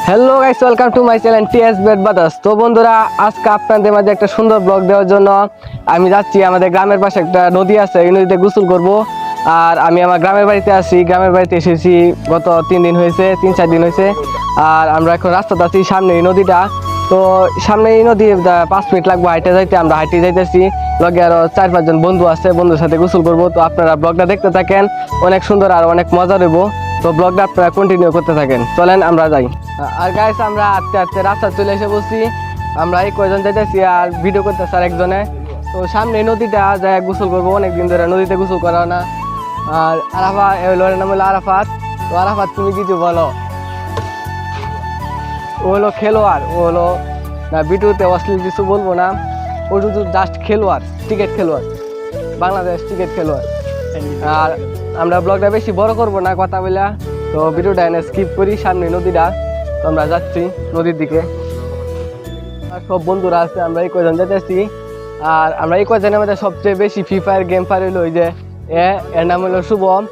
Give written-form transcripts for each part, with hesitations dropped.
Hello guys, welcome to my channel টিএস বেড বাতাস। তো বন্ধুরা, আজকে আপনাদের মাঝে একটা সুন্দর ব্লগ দেওয়ার জন্য আমি যাচ্ছি। আমাদের গ্রামের পাশে একটা নদী আছে, এই নদীতে গোসল করব। আর আমি আমার গ্রামের বাড়িতে আছি। গ্রামের বাড়িতে এসেছি গত 3 দিন হয়েছে, 3-4 দিন হয়েছে। আর আমরা এখন রাস্তাতে আছি, সামনে এই নদীটা। তো সামনে এই নদী 5 মিনিট লাগবে হাইটে যাইতে। আমরা হাইটে যাইতেছি, লগে আরো 4-5 জন বন্ধু আছে, বন্ধুর সাথে গোসল করবো। তো আপনারা ব্লগটা দেখতে থাকেন, অনেক সুন্দর আর অনেক মজা দেব। তো ব্লগটা আপনারা কন্টিনিউ করতে থাকেন, চলেন আমরা যাই। আর গাইস, আমরা আস্তে আস্তে রাস্তা চলে এসে বসছি। আমরা এই কয়জন যাইতেছি আর ভিডিও করতেছি আর একজনে। তো সামনে নদীটা যায় গোসল করবো, অনেকদিন ধরে নদীতে গোসল করা না। আর আরাফাত, ওর নাম হলো আরাফাত। তো আরাফাত, তুমি কিছু বলো। ও হলো খেলোয়াড়, ও হলো না ভিডিওতে অশ্লীল কিছু বলবো না। ও শুধু জাস্ট খেলোয়াড়, ক্রিকেট খেলোয়াড়, বাংলাদেশ ক্রিকেট খেলোয়াড়। আর আমরা ব্লগটা বেশি বড় করবো না কথা বলে, তো ভিডিওটা এনে স্কিপ করি। সামনে নদীটা, তো আমরা যাচ্ছি নদীর দিকে। আর সব বন্ধুরা আছে, আমরা এই কয়জন যাচ্ছি। আর আমরা এই কয়জনের মধ্যে সবচেয়ে বেশি ফ্রি ফায়ার গেম পার হইলো ওই যে এর নাম হলো শুভম।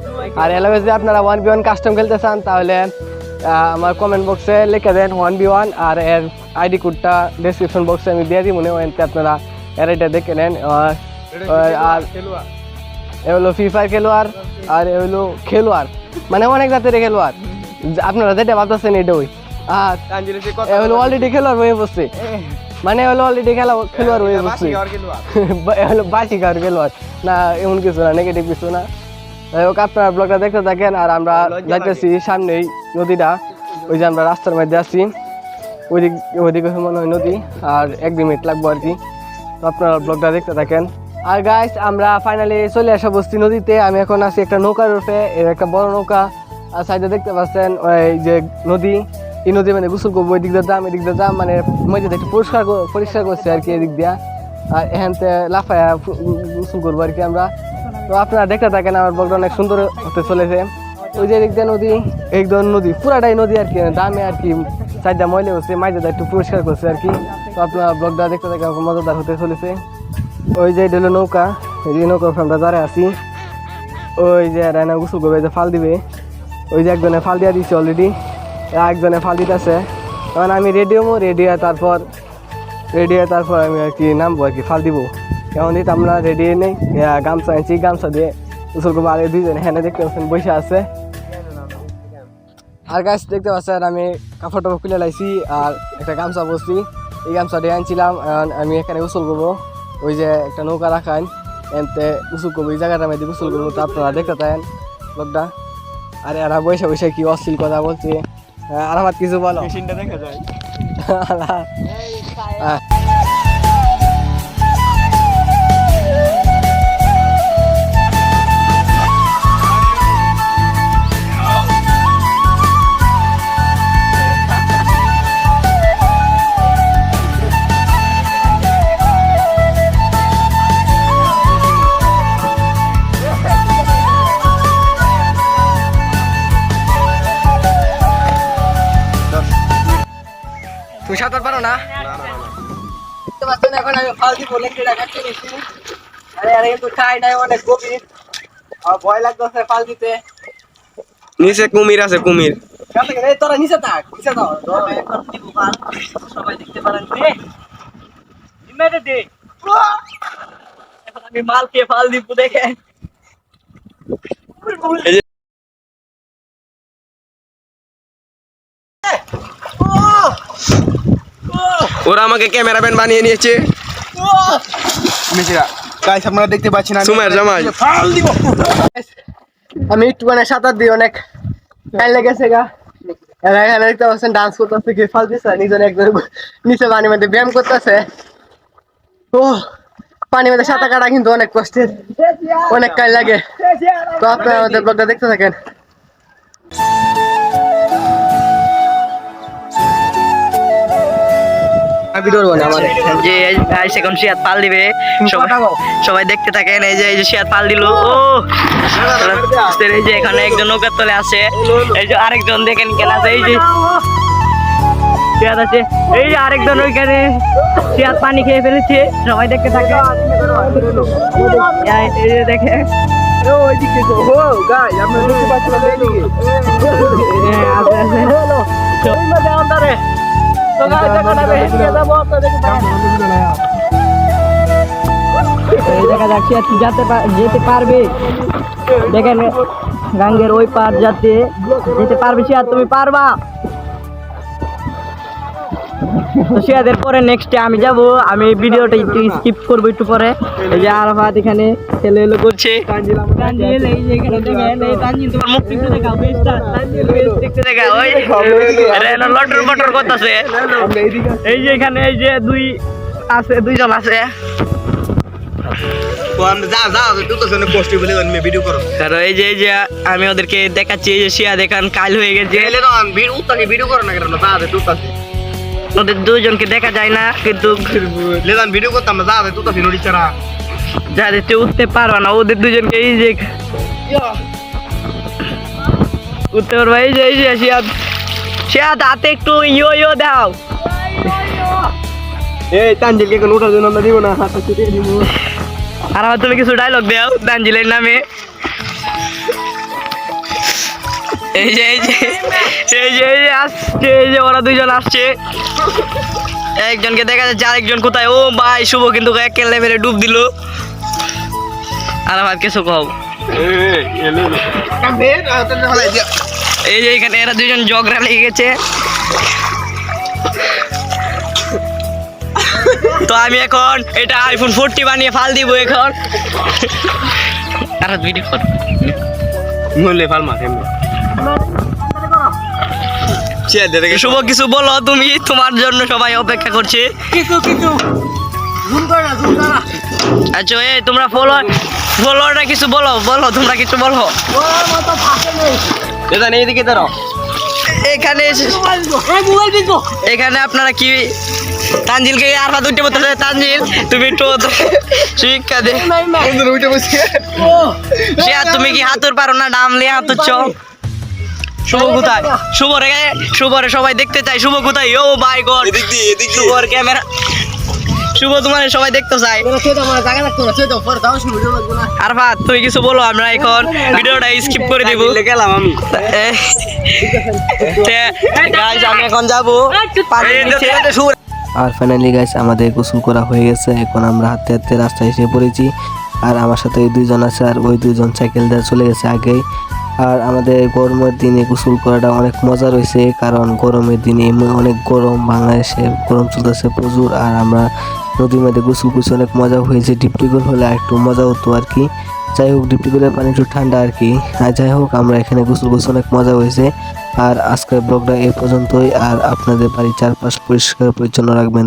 আর এলাকা যদি আপনারা 1v1 কাস্টম খেলতে চান, তাহলে আমার কমেন্ট বক্সে লিখে দেন 1v1। আর এর আইডি কোডটা ডেসক্রিপশন বক্সে আমি দিয়ে দিই, মনে হয় আপনারা এর এটা দেখে নেন। আর এ হলো ফ্রি ফায়ার খেলোয়াড়, আর এ হলো খেলোয়াড়, মানে অনেক জাতের খেলোয়াড়। আপনারা যেটা ভাবতেছেন এটা ওই। আর এ হলো অলরেডি খেলোয়াড় হয়ে বসছে, মানে হলো অলরেডি খেলোয়াড় হয়ে বসছে। এ হলো বাসি খাওয়ার খেলোয়াড় না, এমন কিছু না, নেগেটিভ কিছু না। যাই হোক, আপনারা ব্লগটা দেখতে থাকেন। আর আমরা যাইতেছি সামনেই নদীটা, ওই যে আমরা রাস্তার মধ্যে আসছি, ওইদিকে মনে হয় নদী। আর 1-2 মিনিট লাগবো আর কি। তো আপনারা ব্লগটা দেখতে থাকেন। আর গাইস, আমরা ফাইনালি চলে আসা বসছি নদীতে। আমি এখন আছি একটা নৌকার রূপে, এর একটা বড় নৌকা। আর সাইডে দেখতে পাচ্ছেন ওই যে নদী, এই নদী মানে গোসল করবো। ওই দিক দিয়ে দাম, এদিক দিয়ে দাম, মানে মধ্যে একটু পরিষ্কার করছে আর কি এদিক দিয়া। আর এখানতে লাফায়া গোসল করবো আর কি আমরা। তো আপনারা দেখতে থাকেন, আমার ব্লগটা অনেক সুন্দর হতে চলেছে। ওই যে এদিক দিয়ে নদী, একদম নদী পুরাটাই নদী আর কি, দামে আর কি সাইডটা ময়লা হচ্ছে, মাঝে একটু পরিষ্কার করছে আর কি। তো আপনারা ব্লগটা দেখতে থাকেন, মজাদার হতে চলেছে। ওই যে এটা হলো নৌকা, এই যে নৌকার আমরা দাঁড়ায় আছি। ওই যে রায়না গোসল করবে, যে ফাল দিবে, ওই যে একজনে ফাল দিয়া দিচ্ছে অলরেডি, একজনে ফাল দিতেছে। তখন আমি রেডি হবো, রেডি হয়ে তারপর আমি আর কি নামবো আর কি, ফাল দিব। কেমন দিতে আমরা রেডি নেই, গামছা আনছি, গামছা দিয়ে গোসল করবো। আর এই দুইজন হ্যাঁ দেখতে পাচ্ছেন বসে আছে। আর গাছ দেখতে পাচ্ছেন আমি কাপড় টাপড় খুলে লাইছি, আর একটা গামছা বসছি। এই গামছা দিয়ে আনছিলাম, আমি এখানে গোসল করবো। ওই যে একটা নৌকা রাখান, এনতে গোসল করবো, এই জায়গাটার মধ্যে গোসল করবো। তো আপনারা দেখতে থাকেন ব্লগটা। আর এরা বসে বসে কি অশ্লীল কথা বলছে। আর আমার কিছু বলো। দেখা যায় তুমি সাঁতার পারো না? এখন আমি ফাল দিব, লেংটিটা কাটতে গেছি। আরে কিন্তু খাই নাই, অনেক গভীর, আর ভয় লাগতেছে ফাল দিতে। নিচে কুমির আছে, কুমির। তোরা নিচে থাক, নিচে দাও, সবাই দেখতে পারেন। এখন আমি মালকে ফাল দিব, দেখে ওরা আমাকে ক্যামেরাম্যান বানিয়ে নিয়েছে। গাইস, আপনারা দেখতে পাচ্ছেন সুমের জামাই। আমি একটু মানে সাঁতার দিই, অনেক টাইম লেগেছে গা। এখানে দেখতে পাচ্ছেন ডান্স করতেছে, কি ফাল দিচ্ছে নিজনে, একজন নিচে পানির মধ্যে ব্যায়াম করতেছে। ও পানির মধ্যে সাঁতার কাটা কিন্তু অনেক কষ্টের, অনেক টাইম লাগে। তো আপনারা আমাদের ব্লগটা দেখতে থাকেন। যে এখন সিয়াদ পাল দিবে, সবাই দেখতে থাকেন। এই যে সিয়াদ পাল দিল। ও এই যে এখানে একজন নৌকার তলে আছে, এই যে আরেকজন দেখেন কেন আছে, এই যে সিয়াদ আছে, এই যে আরেকজন ওইখানে সিয়াদ পানি খেয়ে ফেলেছে, সবাই দেখতে থাকে। এই যে দেখে ওইদিকে তো ও গাই আমরা দেখতে পাচ্ছিলাম এইদিকে আছে ওই মধ্যে আন্দারে তো গাই দেখা যাবে হেঁটে যাবো আপনাদের এই দেখা যাচ্ছে আর কি যেতে পারবে দেখেন গাঙ্গের ওই পার যেতে পারবে সে আর তুমি পারবা তো সিয়াদের পরে নেক্সটে আমি যাব আমি ভিডিওটা একটু স্কিপ করবো একটু পরে এই যে আরাফাত এখানে হেলো করছে তানজিল এই যে এখানে দেখেন এই তানজিল তোমার মুখ একটু দেখাও বেস্টটা তানজিল বেস্ট দেখতে দেখাও ওই রেনো লটর বটর করতেছে এই যে এখানে এই যে দুইজন আছে কারণ এই যে আমি ওদেরকে দেখাচ্ছি এই যে শিয়া দেখান কাল হয়ে গেছে ওদের দুজনকে দেখা যায় না কিন্তু যাদের উঠতে পারবা না ওদের দুজনকে এই যে উঠতে পারবা এই যে শিয়াদ হাতে একটু ইয়ো দাও এই তানজিলকে কোন উঠার জন্য আমরা দিব না হাতে ছুটে দিব আর আমার তুমি কিছু ডায়লগ দাও তানজিলের নামে এই যে আসছে এই যে ওরা দুইজন আসছে একজনকে দেখা যাচ্ছে আরেকজন কোথায় ও ভাই শুভ কিন্তু একের লেভেলে ডুব দিল আর আমার কিছু কও এই যে এখানে এরা দুইজন ঝগড়া লেগে গেছে তো আমি এখন এটা আইফোন 40 বানিয়ে ফাল দিব এখন আর ভিডিও কর মূল্যে ফাল মার শুভ কিছু বলো তুমি তোমার জন্য সবাই অপেক্ষা করছে কিছু আচ্ছা এই তোমরা ফলোয়াররা কিছু বলো তোমরা কিছু বলো এইদিকে ধরো এখানে আপনারা কি তানজিলকে আর হাত উঠে বলতেছে তানজিল তুমি একটু শিক্ষা দে সে আর তুমি কি হাতুর পারো না নামলে হাতুচ্ছ শুভ কোথায় শুভরে সবাই দেখতে চাই শুভ কোথায় ও মাই গড শুভর ক্যামেরা শুভ তোমার সবাই দেখতে চাই আরফাত তুই কিছু বলো আমরা এখন ভিডিওটা স্কিপ করে দিব গেলাম আমি গাইস আমি এখন যাব আর ফাইনালি গাইস আমাদের গোসল করা হয়ে গেছে এখন আমরা হাঁটতে হাঁটতে রাস্তায় এসে পড়েছি আর আমার সাথে ওই দুইজন আছে আর ওই দুইজন সাইকেল দিয়ে চলে গেছে আগেই আর আমাদের গরমের দিনে গোসল করাটা অনেক মজা রয়েছে কারণ গরমের দিনে অনেক গরম বাংলাদেশে গরম চলতেছে প্রচুর আর আমরা নদীর মধ্যে গোসল করছি অনেক মজা হয়েছে ডিপটিগোল হলে একটু মজা হতো আর কি যাই হোক ডিপটিগোলের পানি একটু ঠান্ডা আর কি আর যাই হোক আমরা এখানে গোসল করছি অনেক মজা হয়েছে আর আজকের ব্লগটা এ পর্যন্তই আর আপনাদের বাড়ির চারপাশ পরিষ্কার পরিচ্ছন্ন রাখবেন।